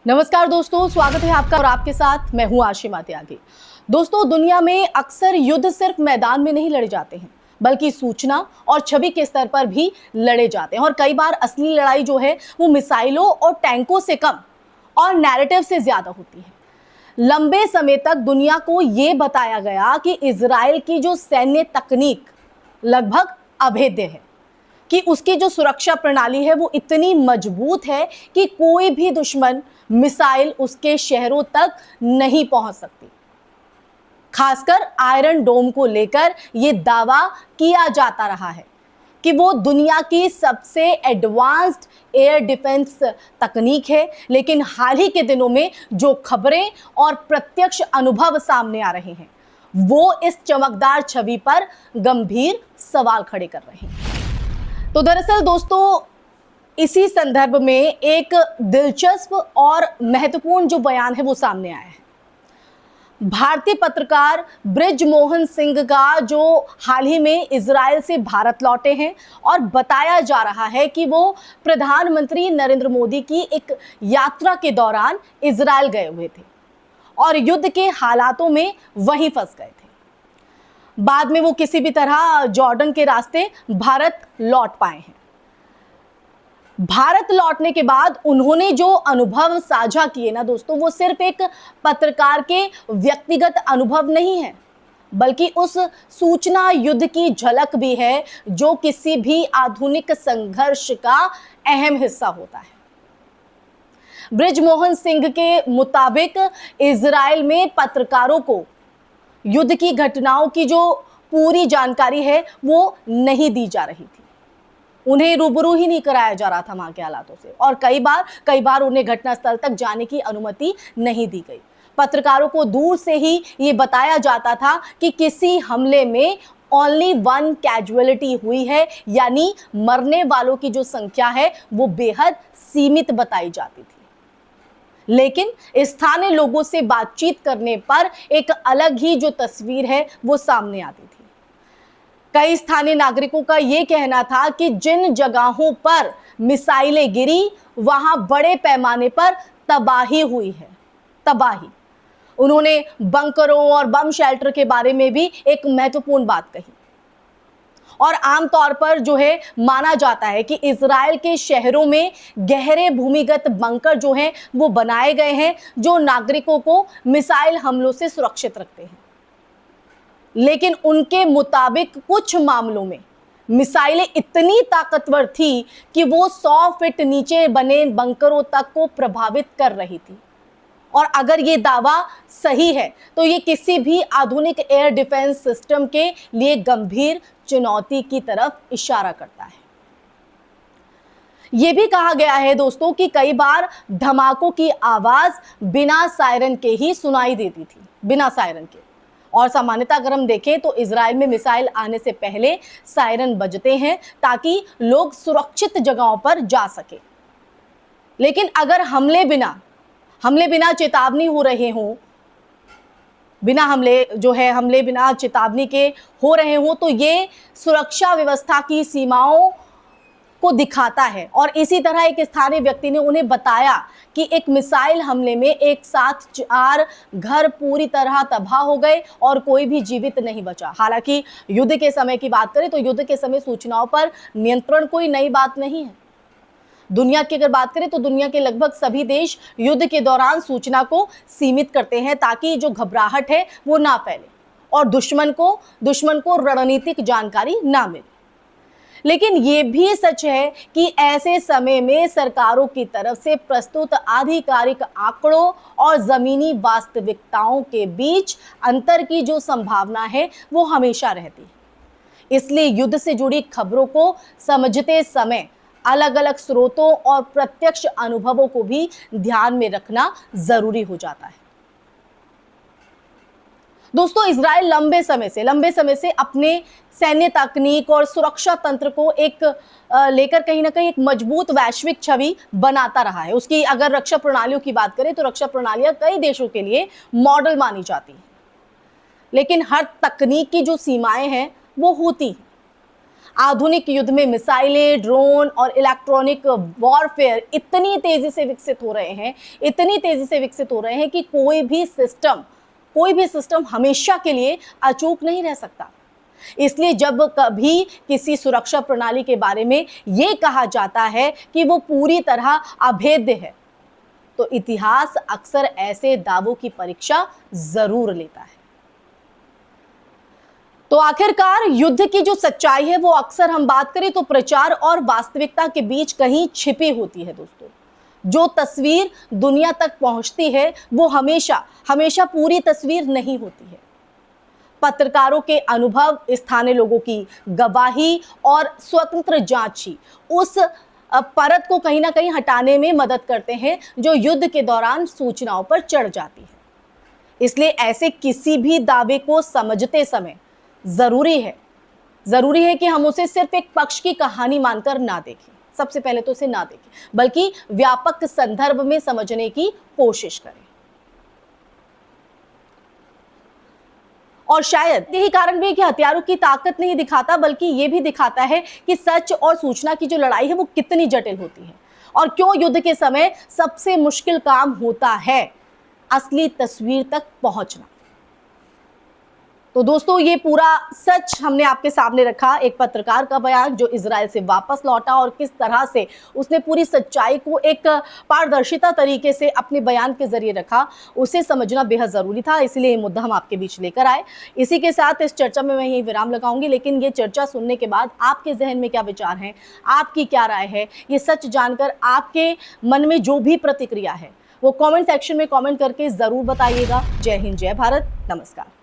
नमस्कार दोस्तों, स्वागत है आपका और आपके साथ मैं हूं आशिमा त्यागी। दोस्तों, दुनिया में अक्सर युद्ध सिर्फ मैदान में नहीं लड़े जाते हैं, बल्कि सूचना और छवि के स्तर पर भी लड़े जाते हैं। और कई बार असली लड़ाई जो है वो मिसाइलों और टैंकों से कम और नैरेटिव से ज्यादा होती है। लंबे समय तक दुनिया को ये बताया गया कि इजराइल की जो सैन्य तकनीक लगभग अभेद्य है, कि उसकी जो सुरक्षा प्रणाली है वो इतनी मजबूत है कि कोई भी दुश्मन मिसाइल उसके शहरों तक नहीं पहुंच सकती। खासकर आयरन डोम को लेकर यह दावा किया जाता रहा है कि वो दुनिया की सबसे एडवांस्ड एयर डिफेंस तकनीक है। लेकिन हाल ही के दिनों में जो खबरें और प्रत्यक्ष अनुभव सामने आ रहे हैं वो इस चमकदार छवि पर गंभीर सवाल खड़े कर रहे हैं। तो दरअसल दोस्तों, इसी संदर्भ में एक दिलचस्प और महत्वपूर्ण जो बयान है वो सामने आया है। भारतीय पत्रकार बृजमोहन सिंह का, जो हाल ही में इजराइल से भारत लौटे हैं और बताया जा रहा है कि वो प्रधानमंत्री नरेंद्र मोदी की एक यात्रा के दौरान इजराइल गए हुए थे और युद्ध के हालातों में वहीं फंस गए थे। बाद में वो किसी भी तरह जॉर्डन के रास्ते भारत लौट पाए हैं। भारत लौटने के बाद उन्होंने जो अनुभव साझा किए ना दोस्तों, वो सिर्फ एक पत्रकार के व्यक्तिगत अनुभव नहीं है, बल्कि उस सूचना युद्ध की झलक भी है जो किसी भी आधुनिक संघर्ष का अहम हिस्सा होता है। बृजमोहन सिंह के मुताबिक इजराइल में पत्रकारों को युद्ध की घटनाओं की जो पूरी जानकारी है वो नहीं दी जा रही थी। उन्हें रूबरू ही नहीं कराया जा रहा था वहां के हालातों से, और कई बार उन्हें घटनास्थल तक जाने की अनुमति नहीं दी गई। पत्रकारों को दूर से ही ये बताया जाता था कि किसी हमले में ओनली 1 कैजुअलिटी हुई है, यानी मरने वालों की जो संख्या है वो बेहद सीमित बताई जाती थी। लेकिन स्थानीय लोगों से बातचीत करने पर एक अलग ही जो तस्वीर है वो सामने आती थी। कई स्थानीय नागरिकों का यह कहना था कि जिन जगहों पर मिसाइलें गिरी वहां बड़े पैमाने पर तबाही हुई है। तबाही। उन्होंने बंकरों और बम शेल्टर के बारे में भी एक महत्वपूर्ण बात कही। और आमतौर पर जो है माना जाता है कि इजराइल के शहरों में गहरे भूमिगत बंकर जो हैं वो बनाए गए हैं जो नागरिकों को मिसाइल हमलों से सुरक्षित रखते हैं। लेकिन उनके मुताबिक कुछ मामलों में मिसाइलें इतनी ताकतवर थी कि वो 100 फीट नीचे बने बंकरों तक को प्रभावित कर रही थी। और अगर ये दावा सही है तो ये किसी भी आधुनिक एयर डिफेंस सिस्टम के लिए गंभीर चुनौती की तरफ इशारा करता है। यह भी कहा गया है दोस्तों कि कई बार धमाकों की आवाज बिना सायरन के ही सुनाई देती थी, बिना सायरन के। और सामान्यतः अगर हम देखें तो इजराइल में मिसाइल आने से पहले सायरन बजते हैं ताकि लोग सुरक्षित जगहों पर जा सके। लेकिन अगर हमले बिना चेतावनी हो रहे हों, हमले बिना चेतावनी के हो रहे हों, तो ये सुरक्षा व्यवस्था की सीमाओं को दिखाता है। और इसी तरह एक स्थानीय व्यक्ति ने उन्हें बताया कि एक मिसाइल हमले में एक साथ 4 घर पूरी तरह तबाह हो गए और कोई भी जीवित नहीं बचा। हालांकि युद्ध के समय की बात करें तो युद्ध के समय सूचनाओं पर नियंत्रण कोई नई बात नहीं है। दुनिया की अगर बात करें तो दुनिया के लगभग सभी देश युद्ध के दौरान सूचना को सीमित करते हैं ताकि जो घबराहट है वो ना फैले और दुश्मन को रणनीतिक जानकारी ना मिले। लेकिन ये भी सच है कि ऐसे समय में सरकारों की तरफ से प्रस्तुत आधिकारिक आंकड़ों और जमीनी वास्तविकताओं के बीच अंतर की जो संभावना है वो हमेशा रहती है। इसलिए युद्ध से जुड़ी खबरों को समझते समय अलग अलग स्रोतों और प्रत्यक्ष अनुभवों को भी ध्यान में रखना जरूरी हो जाता है। दोस्तों, इजराइल लंबे समय से अपने सैन्य तकनीक और सुरक्षा तंत्र को लेकर कहीं ना कहीं एक मजबूत वैश्विक छवि बनाता रहा है। उसकी अगर रक्षा प्रणालियों की बात करें तो रक्षा प्रणालियां कई देशों के लिए मॉडल मानी जाती हैं। लेकिन हर तकनीक की जो सीमाएं हैं वो होती हैं। आधुनिक युद्ध में मिसाइलें, ड्रोन और इलेक्ट्रॉनिक वॉरफेयर इतनी तेजी से विकसित हो रहे हैं, इतनी तेजी से विकसित हो रहे हैं कि कोई भी सिस्टम हमेशा के लिए अचूक नहीं रह सकता। इसलिए जब कभी किसी सुरक्षा प्रणाली के बारे में यह कहा जाता है कि वो पूरी तरह अभेद्य है, तो इतिहास अक्सर ऐसे दावों की परीक्षा जरूर लेता है। तो आखिरकार युद्ध की जो सच्चाई है वो अक्सर हम बात करें तो प्रचार और वास्तविकता के बीच कहीं छिपी होती है दोस्तों। जो तस्वीर दुनिया तक पहुंचती है वो हमेशा पूरी तस्वीर नहीं होती है। पत्रकारों के अनुभव, स्थानीय लोगों की गवाही और स्वतंत्र जांच ही उस परत को कहीं ना कहीं हटाने में मदद करते हैं जो युद्ध के दौरान सूचनाओं पर चढ़ जाती है। इसलिए ऐसे किसी भी दावे को समझते समय जरूरी है कि हम उसे सिर्फ एक पक्ष की कहानी मानकर ना देखें, सबसे पहले तो उसे ना देखें, बल्कि व्यापक संदर्भ में समझने की कोशिश करें। और शायद यही कारण भी है कि हथियारों की ताकत नहीं दिखाता, बल्कि यह भी दिखाता है कि सच और सूचना की जो लड़ाई है वो कितनी जटिल होती है और क्यों युद्ध के समय सबसे मुश्किल काम होता है असली तस्वीर तक पहुंचना। तो दोस्तों, ये पूरा सच हमने आपके सामने रखा, एक पत्रकार का बयान जो इजराइल से वापस लौटा और किस तरह से उसने पूरी सच्चाई को एक पारदर्शिता तरीके से अपने बयान के जरिए रखा, उसे समझना बेहद ज़रूरी था। इसलिए ये मुद्दा हम आपके बीच लेकर आए। इसी के साथ इस चर्चा में मैं यही विराम लगाऊंगी, लेकिन ये चर्चा सुनने के बाद आपके जहन में क्या विचार हैं, आपकी क्या राय है, ये सच जानकर आपके मन में जो भी प्रतिक्रिया है वो कॉमेंट सेक्शन में कॉमेंट करके ज़रूर बताइएगा। जय हिंद, जय भारत, नमस्कार।